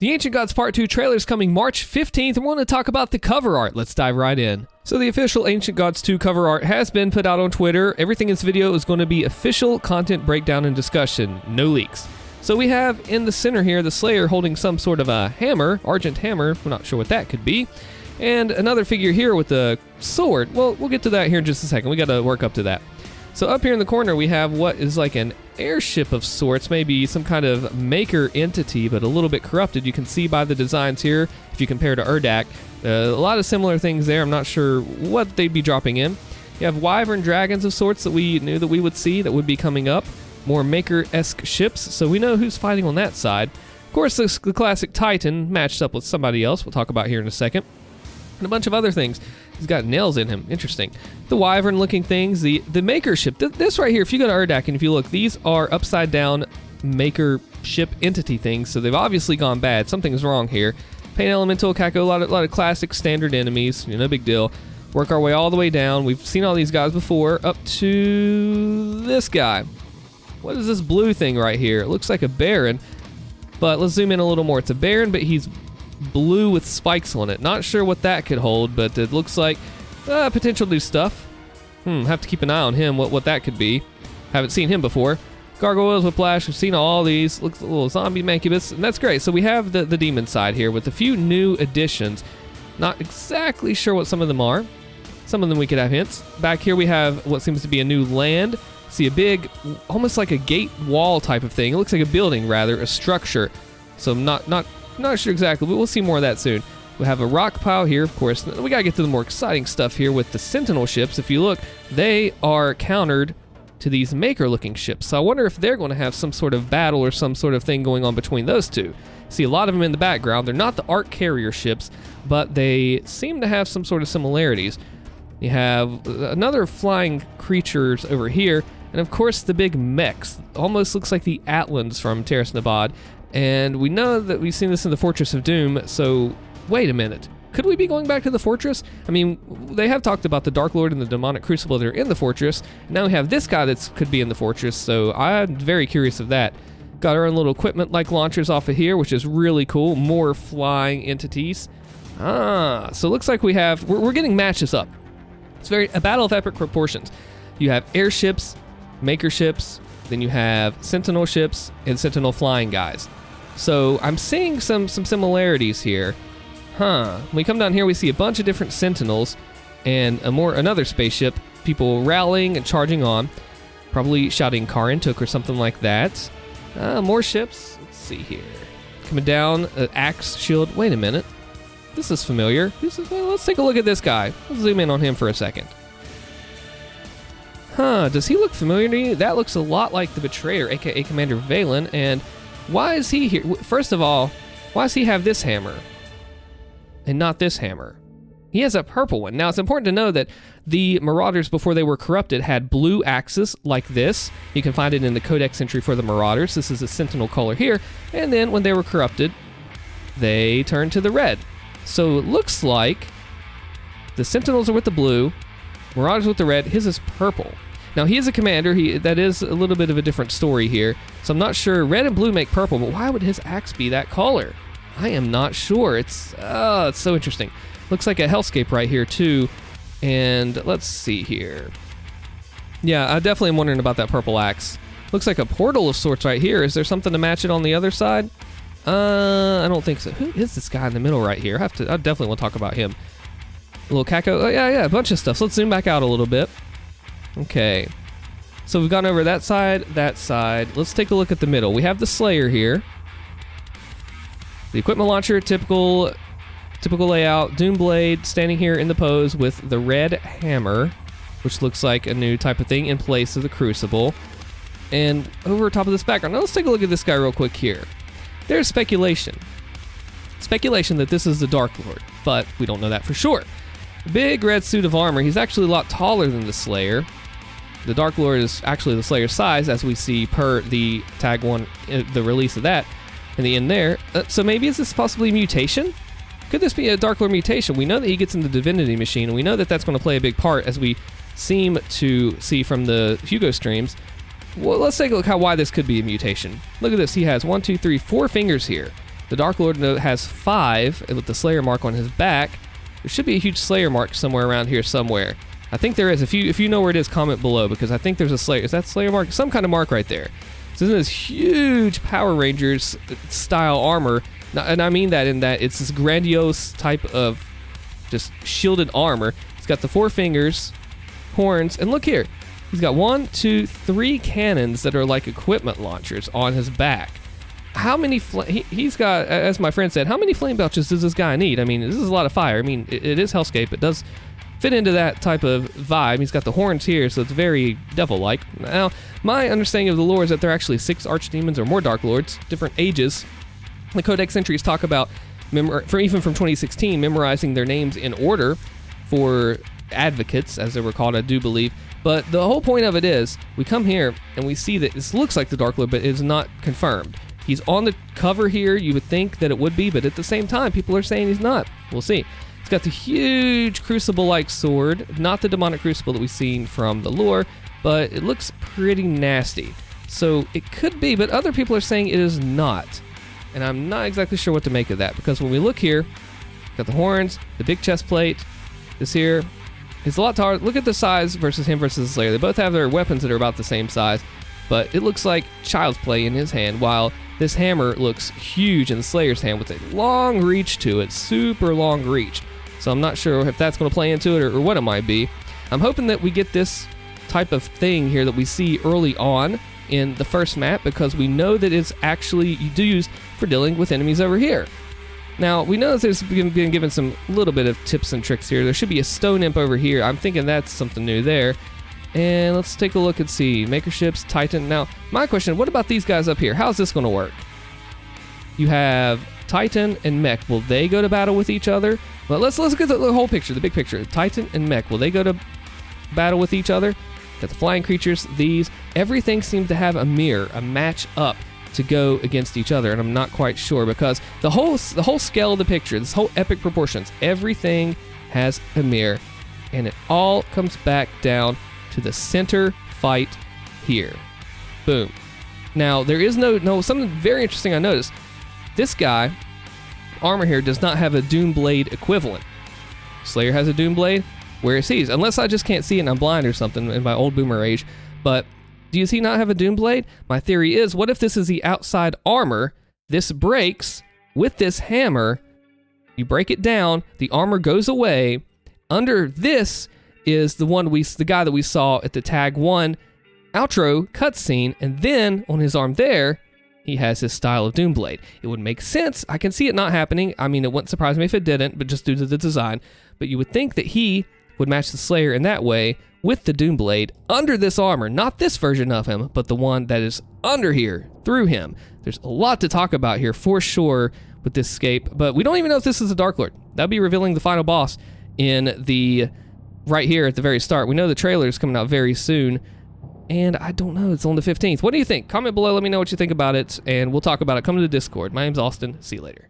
The Ancient Gods Part 2 trailer is coming March 15th, and we're going to talk about the cover art. Let's dive right in. So the official Ancient Gods 2 cover art has been put out on Twitter. Everything in this video is going to be official content breakdown and discussion, no leaks. So we have in the center here the Slayer holding some sort of a hammer, Argent hammer, we're not sure what that could be, and another figure here with a sword. Well, we'll get to that here in just a second. We got to work up to that. So up here in the corner we have what is like an airship of sorts, maybe some kind of maker entity, but a little bit corrupted. You can see by the designs here, if you compare to Urdak, a lot of similar things there. I'm not sure what they'd be dropping in. You have wyvern dragons of sorts that we knew that we would see that would be coming up. More maker-esque ships, so we know who's fighting on that side. Of course, the classic Titan matched up with somebody else we'll talk about here in a second. And a bunch of other things. He's got nails in him. Interesting. The wyvern-looking things, the maker ship. This right here, if you go to Urdak and if you look, these are upside-down maker ship entity things, so they've obviously gone bad. Something's wrong here. Pain Elemental, Kako, a lot of classic standard enemies. No big deal. Work our way all the way down. We've seen all these guys before, up to this guy. What is this blue thing right here? It looks like a Baron, but let's zoom in a little more. It's a Baron, but he's blue with spikes on it. Not sure what that could hold, but it looks like potential new stuff. Have to keep an eye on him, what that could be. Haven't seen him before. Gargoyles with Flash, we've seen all these. Looks a little zombie mancubus, and that's great. So we have the demon side here with a few new additions. Not exactly sure what some of them are. Some of them we could have hints. Back here we have what seems to be a new land. See a big, almost like a gate wall type of thing. It looks like a building, rather, a structure. So I'm not sure exactly, but we'll see more of that soon. We have a rock pile here, of course. We gotta get to the more exciting stuff here with the sentinel ships. If you look, they are countered to these maker-looking ships. So I wonder if they're going to have some sort of battle or some sort of thing going on between those two. See a lot of them in the background. They're not the arc carrier ships, but they seem to have some sort of similarities. You have another flying creatures over here. And of course the big mechs, almost looks like the Atlans from Terrace Nabad. And we know that we've seen this in the Fortress of Doom, so wait a minute. Could we be going back to the Fortress? I mean, they have talked about the Dark Lord and the Demonic Crucible that are in the Fortress. Now we have this guy that could be in the Fortress, so I'm very curious of that. Got our own little equipment like launchers off of here, which is really cool. More flying entities. So it looks like we're getting matches up. It's a battle of epic proportions. You have airships, maker ships, then you have sentinel ships and sentinel flying guys. So I'm seeing some similarities here. When we come down here, we see a bunch of different sentinels and another spaceship, people rallying and charging on, probably shouting Karintuk or something like that. More ships. Let's see here. Coming down, axe shield. Wait a minute. This is familiar. Well, let's take a look at this guy. Let's zoom in on him for a second. Does he look familiar to you? That looks a lot like the Betrayer, aka Commander Valen, and why is he here? First of all, why does he have this hammer and not this hammer? He has a purple one. Now, it's important to know that the Marauders, before they were corrupted, had blue axes like this. You can find it in the Codex entry for the Marauders. This is a Sentinel color here, and then when they were corrupted, they turned to the red. So it looks like the Sentinels are with the blue, Marauders with the red, his is purple. Now, he is a commander. That is a little bit of a different story here. So I'm not sure. Red and blue make purple, but why would his axe be that color? I am not sure. It's so interesting. Looks like a hellscape right here, too. And let's see here. Yeah, I definitely am wondering about that purple axe. Looks like a portal of sorts right here. Is there something to match it on the other side? I don't think so. Who is this guy in the middle right here? I definitely want to talk about him. A little Kako. Oh, yeah, a bunch of stuff. So let's zoom back out a little bit. Okay, so we've gone over that side. Let's take a look at the middle. We have the Slayer here. The equipment launcher, typical layout. Doomblade standing here in the pose with the red hammer, which looks like a new type of thing in place of the Crucible. And over top of this background, now let's take a look at this guy real quick here. There's speculation that this is the Dark Lord, but we don't know that for sure. Big red suit of armor. He's actually a lot taller than the Slayer. The Dark Lord is actually the Slayer's size, as we see per the Tag 1, the release of that in the end there. So maybe is this possibly a mutation? Could this be a Dark Lord mutation? We know that he gets in the Divinity Machine, and we know that that's going to play a big part, as we seem to see from the Hugo streams. Well, let's take a look why this could be a mutation. Look at this. He has 1, 2, 3, 4 fingers here. The Dark Lord has 5 with the Slayer mark on his back. There should be a huge Slayer mark somewhere around here somewhere. I think there is. If you know where it is, comment below, because I think there's a Slayer. Is that Slayer mark? Some kind of mark right there. So this huge Power Rangers style armor, and I mean that in that it's this grandiose type of just shielded armor. He's got the 4 fingers, horns, and look here. He's got 1, 2, 3 cannons that are like equipment launchers on his back. How many he's got, as my friend said, how many flame belches does this guy need? I mean, this is a lot of fire. I mean, it is Hellscape. It does fit into that type of vibe. He's got the horns here, so it's very devil-like. Now, my understanding of the lore is that there are actually 6 archdemons or more Dark Lords, different ages. The Codex entries talk about, even from 2016, memorizing their names in order for advocates, as they were called, I do believe. But the whole point of it is, we come here and we see that this looks like the Dark Lord, but it is not confirmed. He's on the cover here. You would think that it would be, but at the same time, people are saying he's not. We'll see. He's got the huge crucible-like sword, not the demonic crucible that we've seen from the lore, but it looks pretty nasty. So it could be, but other people are saying it is not. And I'm not exactly sure what to make of that, because when we look here, got the horns, the big chest plate, this here, it's a lot taller. Look at the size versus him versus the Slayer. They both have their weapons that are about the same size, but it looks like child's play in his hand, while this hammer looks huge in the Slayer's hand with a long reach to it, super long reach. So I'm not sure if that's going to play into it or what it might be. I'm hoping that we get this type of thing here that we see early on in the first map, because we know that it's actually used for dealing with enemies over here. Now, we know that there's been given some little bit of tips and tricks here. There should be a stone imp over here. I'm thinking that's something new there. And let's take a look and see. Maker ships, Titan. Now, my question, what about these guys up here? How's this going to work? You have Titan and Mech. Will they go to battle with each other? Well, let's look at the whole picture, the big picture. Titan and Mech, will they go to battle with each other? Got the flying creatures, these. Everything seems to have a mirror, a match up to go against each other, and I'm not quite sure, because the whole scale of the picture, this whole epic proportions, everything has a mirror, and it all comes back down to the center fight here. Boom. Now, there is no something very interesting I noticed. This guy, armor here, does not have a Doom Blade equivalent. Slayer has a Doom Blade. Where is he? Unless I just can't see it and I'm blind or something in my old boomer age. But does he not have a Doom Blade? My theory is, what if this is the outside armor? This breaks with this hammer. You break it down, the armor goes away. Under this is the guy that we saw at the Tag 1 outro cutscene, and then on his arm there, he has his style of Doom Blade. It would make sense. I can see it not happening. I mean, it wouldn't surprise me if it didn't, but just due to the design. But you would think that he would match the Slayer in that way with the Doom Blade under this armor. Not this version of him, but the one that is under here, through him. There's a lot to talk about here for sure with this escape, but we don't even know if this is a Dark Lord. That'll be revealing the final boss in the right here at the very start. We know the trailer is coming out very soon, and I don't know, it's on the 15th. What do you think? Comment below, let me know what you think about it, and we'll talk about it. Come to the Discord. My name's Allstin. See you later.